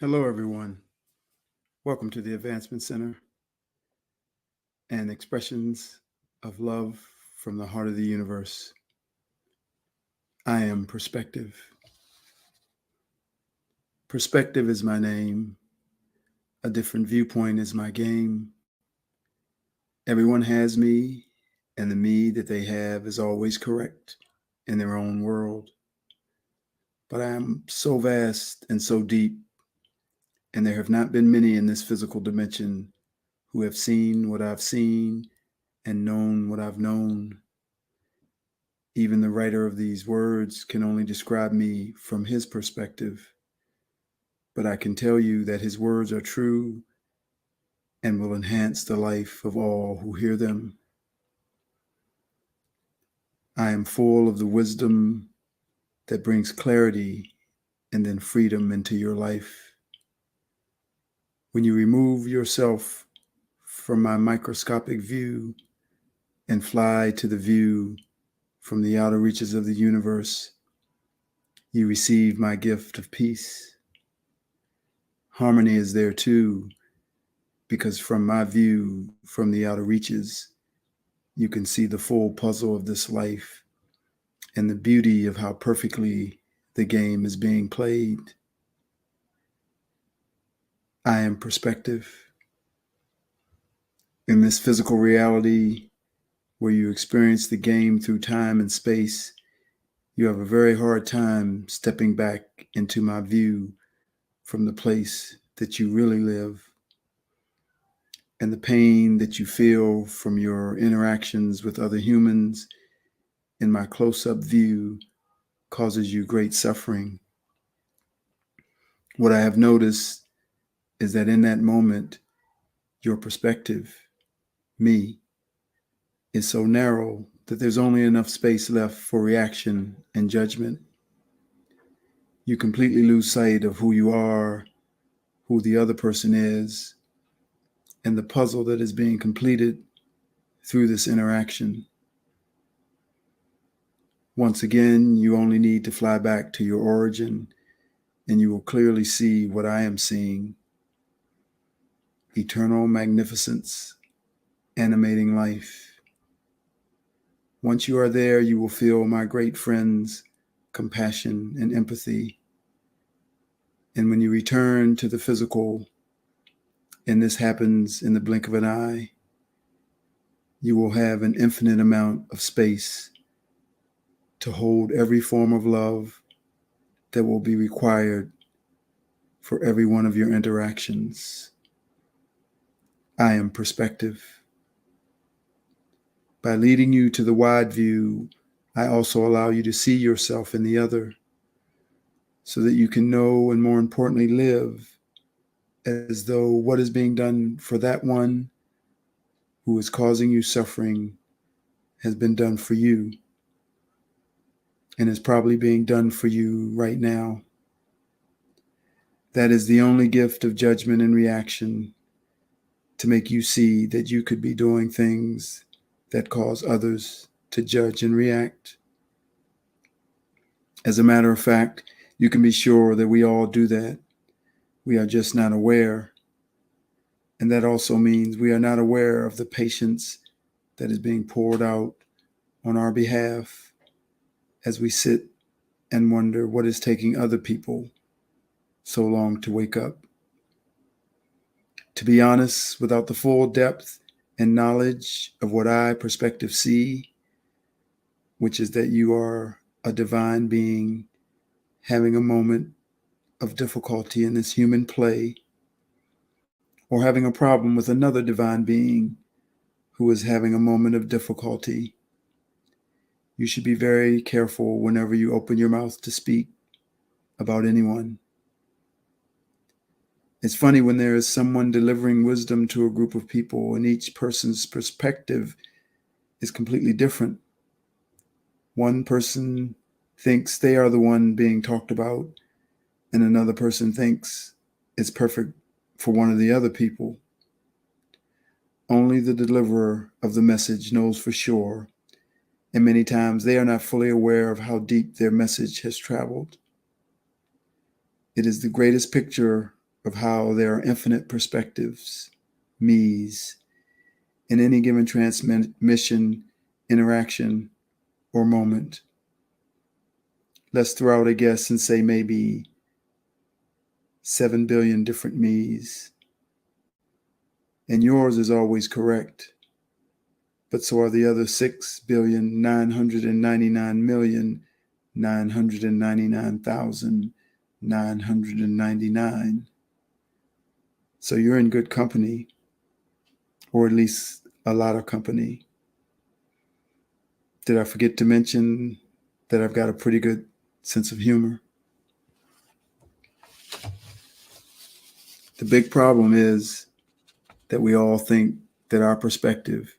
Hello, everyone. Welcome to the Advancement Center and expressions of love from the heart of the universe. I am Perspective. Perspective is my name. A different viewpoint is my game. Everyone has me, and the me that they have is always correct in their own world. But I am so vast and so deep, and there have not been many in this physical dimension who have seen what I've seen and known what I've known. Even the writer of these words can only describe me from his perspective, but I can tell you that his words are true and will enhance the life of all who hear them. I am full of the wisdom that brings clarity and then freedom into your life. When you remove yourself from my microscopic view and fly to the view from the outer reaches of the universe, you receive my gift of peace. Harmony is there too, because from my view from the outer reaches, you can see the full puzzle of this life and the beauty of how perfectly the game is being played. I am Perspective. In this physical reality where you experience the game through time and space, you have a very hard time stepping back into my view from the place that you really live. And the pain that you feel from your interactions with other humans in my close-up view causes you great suffering. What I have noticed is that in that moment, your perspective, me, is so narrow that there's only enough space left for reaction and judgment. You completely lose sight of who you are, who the other person is, and the puzzle that is being completed through this interaction. Once again, you only need to fly back to your origin, and you will clearly see what I am seeing. Eternal magnificence, animating life. Once you are there, you will feel my great friends' compassion and empathy. And when you return to the physical, and this happens in the blink of an eye, you will have an infinite amount of space to hold every form of love that will be required for every one of your interactions. I am Perspective. By leading you to the wide view, I also allow you to see yourself in the other, so that you can know and, more importantly, live as though what is being done for that one who is causing you suffering has been done for you and is probably being done for you right now. That is the only gift of judgment and reaction, to make you see that you could be doing things that cause others to judge and react. As a matter of fact, you can be sure that we all do that. We are just not aware. And that also means we are not aware of the patience that is being poured out on our behalf as we sit and wonder what is taking other people so long to wake up. To be honest, without the full depth and knowledge of what I, Perspective, see, which is that you are a divine being having a moment of difficulty in this human play, or having a problem with another divine being who is having a moment of difficulty, you should be very careful whenever you open your mouth to speak about anyone. It's funny when there is someone delivering wisdom to a group of people and each person's perspective is completely different. One person thinks they are the one being talked about, and another person thinks it's perfect for one of the other people. Only the deliverer of the message knows for sure, and many times they are not fully aware of how deep their message has traveled. It is the greatest picture of how there are infinite perspectives, me's, in any given transmission, interaction, or moment. Let's throw out a guess and say maybe 7 billion different me's. And yours is always correct. But so are the other 6,999,999,999. So you're in good company, or at least a lot of company. Did I forget to mention that I've got a pretty good sense of humor? The big problem is that we all think that our perspective,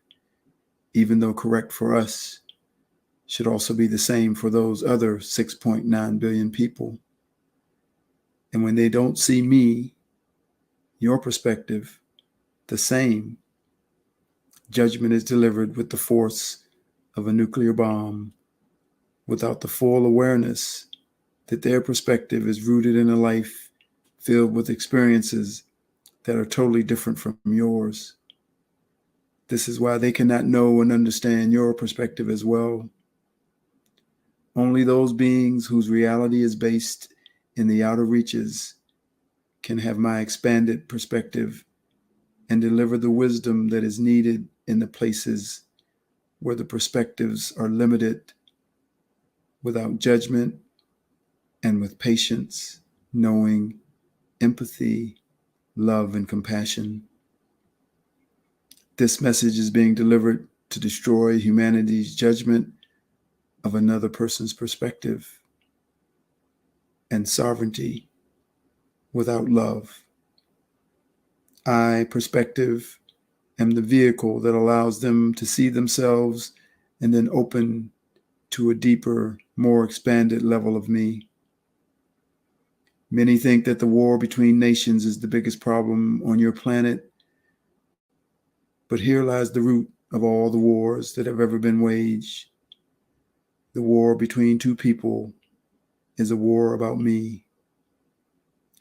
even though correct for us, should also be the same for those other 6.9 billion people. And when they don't see me, your perspective, the same, judgment is delivered with the force of a nuclear bomb, without the full awareness that their perspective is rooted in a life filled with experiences that are totally different from yours. This is why they cannot know and understand your perspective as well. Only those beings whose reality is based in the outer reaches can have my expanded perspective and deliver the wisdom that is needed in the places where the perspectives are limited, without judgment and with patience, knowing, empathy, love, and compassion. This message is being delivered to destroy humanity's judgment of another person's perspective and sovereignty without love. I, perspective, am the vehicle that allows them to see themselves and then open to a deeper, more expanded level of me. Many think that the war between nations is the biggest problem on your planet, but here lies the root of all the wars that have ever been waged. The war between two people is a war about me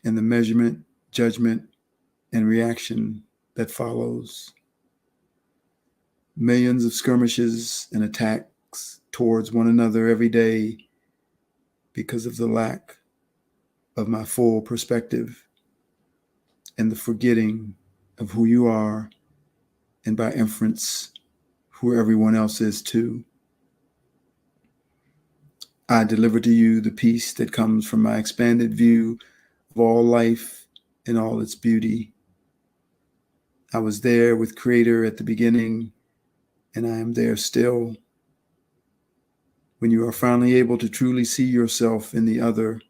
and the measurement, judgment, and reaction that follows. Millions of skirmishes and attacks towards one another every day because of the lack of my full perspective and the forgetting of who you are, and by inference, who everyone else is too. I deliver to you the peace that comes from my expanded view of all life and all its beauty. I was there with Creator at the beginning, and I am there still. When you are finally able to truly see yourself in the other,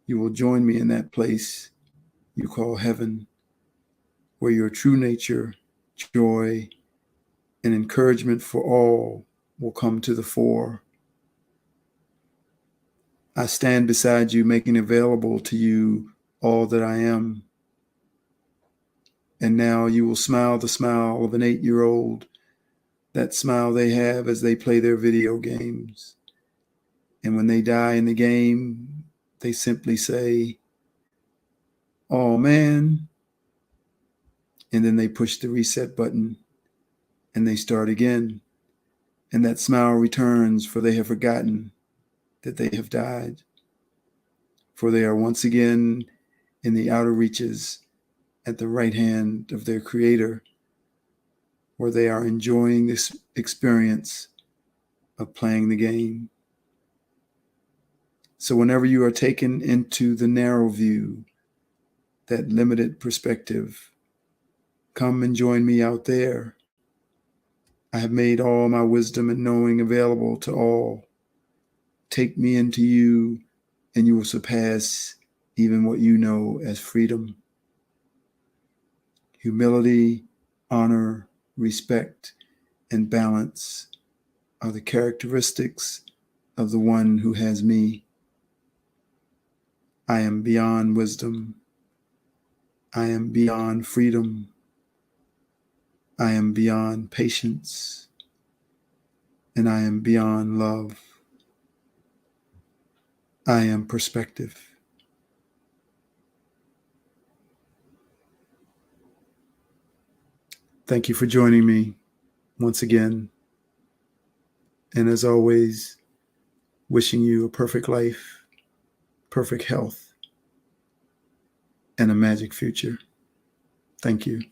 you will join me in that place you call heaven, where your true nature, joy, and encouragement for all will come to the fore. I stand beside you, making available to you all that I am. And now you will smile the smile of an 8-year-old, that smile they have as they play their video games. And when they die in the game, they simply say, "Oh man," and then they push the reset button and they start again. And that smile returns, for they have forgotten that they have died. For they are once again in the outer reaches at the right hand of their Creator, where they are enjoying this experience of playing the game. So whenever you are taken into the narrow view, that limited perspective, come and join me out there. I have made all my wisdom and knowing available to all. Take me into you, and you will surpass even what you know as freedom. Humility, honor, respect, and balance are the characteristics of the one who has me. I am beyond wisdom. I am beyond freedom. I am beyond patience. And I am beyond love. I am perspective. Thank you for joining me once again. And as always, wishing you a perfect life, perfect health, and a magic future. Thank you.